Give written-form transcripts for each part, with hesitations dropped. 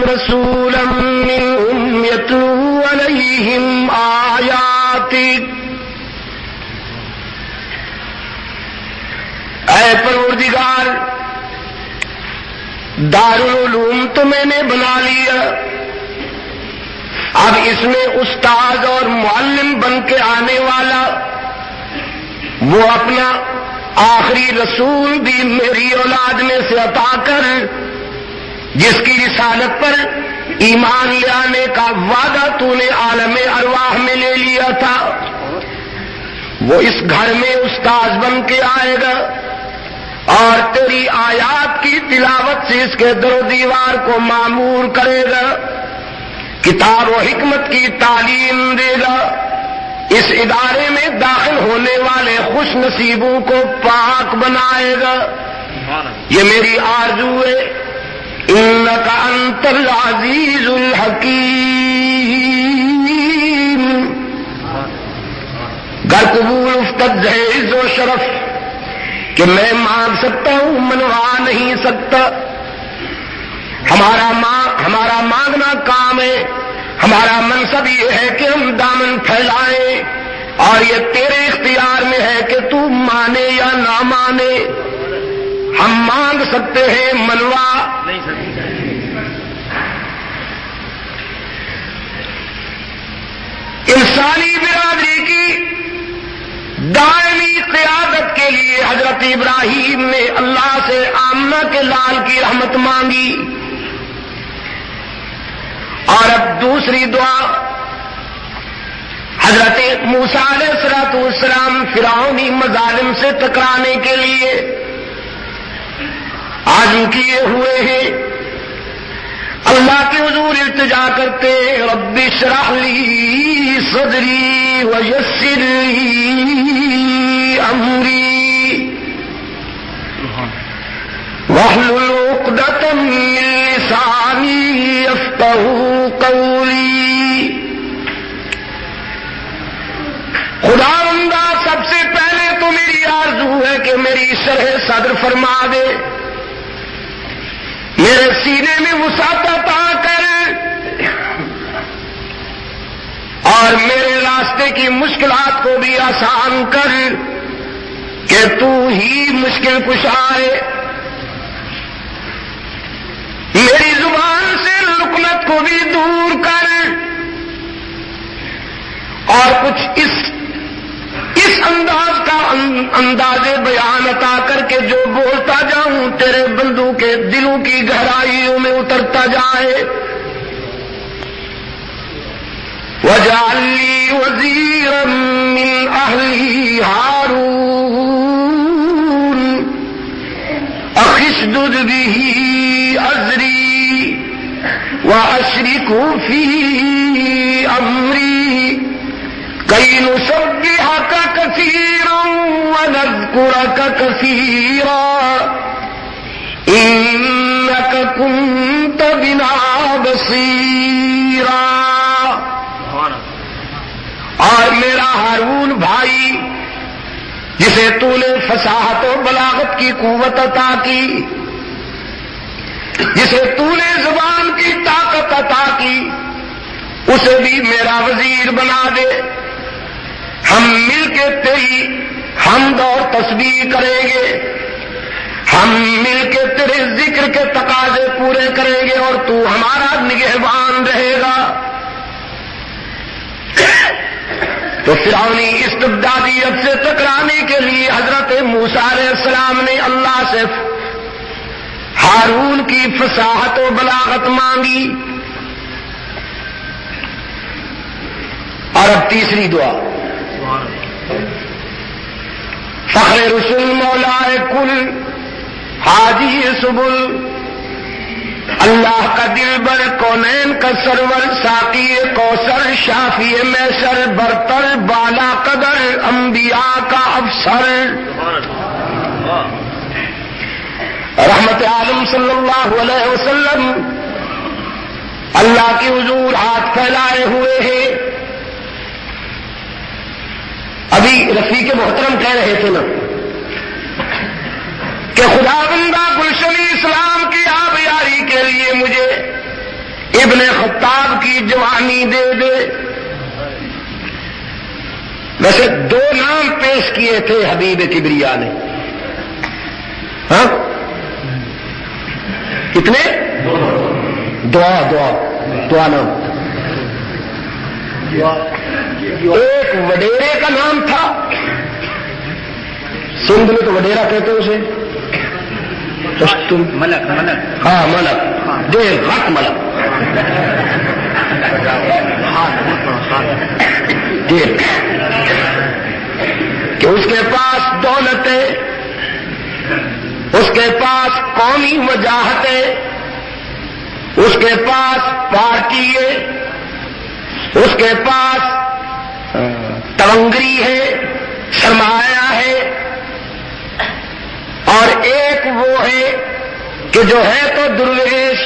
رسولا منهم يتلو عليهم آياتك۔ اے پروردگار، دارالعلوم تو میں نے بنا لیا، اب اس میں استاد اور معلم بن کے آنے والا وہ اپنا آخری رسول بھی میری اولاد میں سے عطا کر، جس کی رسالت پر ایمان لے آنے کا وعدہ تو نے عالم ارواح میں لے لیا تھا، وہ اس گھر میں استاد بن کے آئے گا اور تیری آیات کی تلاوت سے اس کے در و دیوار کو معمور کرے گا، کتاب و حکمت کی تعلیم دے گا، اس ادارے میں داخل ہونے والے خوش نصیبوں کو پاک بنائے گا۔ یہ میری آرزو ہے۔ انک انت العزیز الحکیم۔ گر قبول افتد عز و شرف کہ میں مانگ سکتا ہوں، منوا نہیں سکتا۔ ہمارا مانگنا کام ہے، ہمارا منصب یہ ہے کہ ہم دامن پھیلائیں، اور یہ تیرے اختیار میں ہے کہ تو مانے یا نہ مانے۔ ہم مانگ سکتے ہیں، منوا نہیں سکتے۔ انسانی برادری کی دائمی قیادت کے لیے حضرت ابراہیم نے اللہ سے آمنہ کے لال کی رحمت مانگی، اور اب دوسری دعا حضرت موسیٰ علیہ السلام فرعونی مظالم سے ٹکرانے کے لیے عزم کیے ہوئے ہیں، اللہ کے حضور التجا کرتے رب اشرح لی صدری ویسر لی امری واحلل عقدۃ من لسانی یفقہوا قولی۔ خداوندہ، سب سے پہلے تو میری آرزو ہے کہ میری شرح صدر فرما دے، میرے سینے میں وسعت عطا کر، اور میرے راستے کی مشکلات کو بھی آسان کر، کہ تو ہی مشکل کشا ہے۔ میری زبان سے لکنت کو بھی دور کر، اور کچھ اس انداز کا انداز بیان عطا کر کے جو بولتا جاؤں تیرے بندوں کے دلوں کی گہرائیوں میں اترتا جائے۔ وَاجْعَل لِّي وَزِيرًا مِّنْ أَهْلِي هَارُونَ أَخِي اشْدُدْ بِهِ أَزْرِي وَأَشْرِكْهُ فِي أَمْرِي كَيْ نُسَبِّحَكَ كَثِيرًا وَنَذْكُرَكَ كَثِيرًا إِنَّكَ كُنتَ بِنَا بَصِيرًا۔ اور میرا ہارون بھائی، جسے تو نے فصاحت و بلاغت کی قوت عطا کی، جسے تو نے زبان کی طاقت عطا کی، اسے بھی میرا وزیر بنا دے۔ ہم مل کے تیری حمد اور تسبیح کریں گے، ہم مل کے تیرے ذکر کے تقاضے پورے کریں گے، اور تو ہمارا نگہبان رہے گا۔ تو فرعونی استبدادیت سے ٹکرانے کے لیے حضرت موسیٰ علیہ السلام نے اللہ سے ہارون کی فصاحت و بلاغت مانگی۔ اور اب تیسری دعا، فخر رسول مولا کل حاجی سبل، اللہ کا دل بر کونین کا سرور، ساقی کوثر، شافی میسر، برتر بالا قدر، انبیاء کا افسر، رحمت عالم صلی اللہ علیہ وسلم اللہ کے حضور ہاتھ پھیلائے ہوئے ہیں۔ ابھی رفیق محترم کہہ رہے تھے نا کہ خداوندہ گلشن اسلام کی آبیاری کے لیے مجھے ابن خطاب کی جوانی دے دے. ویسے 2 نام پیش کیے تھے حبیب کبریا نے. ہاں کتنے؟ دعا نام. ایک وڈیرے کا نام تھا، سندھ میں تو وڈیرا کہتے ہیں اسے. ملک. ہاں ملک، دیر غٹ ملک. دیر کہ اس کے پاس دولت ہے، اس کے پاس قومی وجاہت ہے، اس کے پاس پارٹی ہے، اس کے پاس تونگری ہے، سرمایہ ہے. اور ایک وہ ہے کہ جو ہے تو درویش،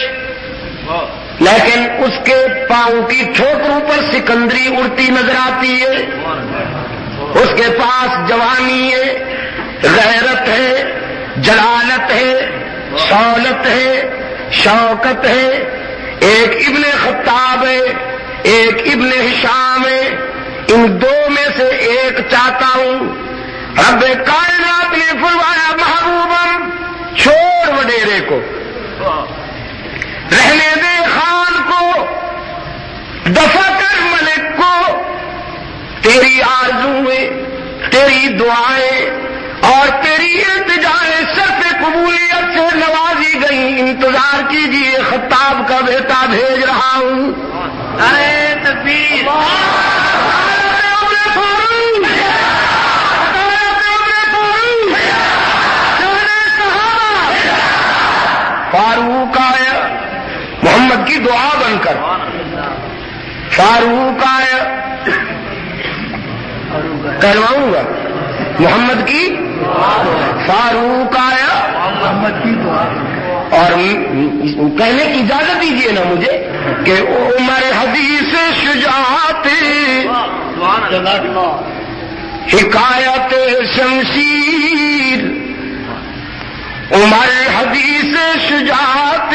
لیکن اس کے پاؤں کی ٹھوکروں پر سکندری اڑتی نظر آتی ہے. اس کے پاس جوانی ہے، غیرت ہے، جلالت ہے، سہولت ہے، شوکت ہے. ایک ابن خطاب ہے، ایک ابن ہشام ہے. ان 2 میں سے ایک چاہتا ہوں. رب کائنات نے فرمایا محبوبم چھوڑ وڈیرے کو، رہنے دے خان کو، دفع کر ملک کو. تیری آرزویں، تیری دعائیں اور تیری التجائیں شرط قبولیت سے نوازی گئی. انتظار کیجیے، خطاب کا بیٹا بھیج رہا ہوں. ارے تکبیر. فاروق آیا محمد کی دعا بن کر. فاروق آیا، کہلواؤں گا محمد کی. فاروق آیا محمد کی دعا. اور کہنے کی اجازت دیجیے نا مجھے کہ عمر حدیث شجاعت حکایت شمشیر. عمر حدیث شجاعت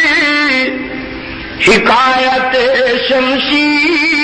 حکایت شمشیر.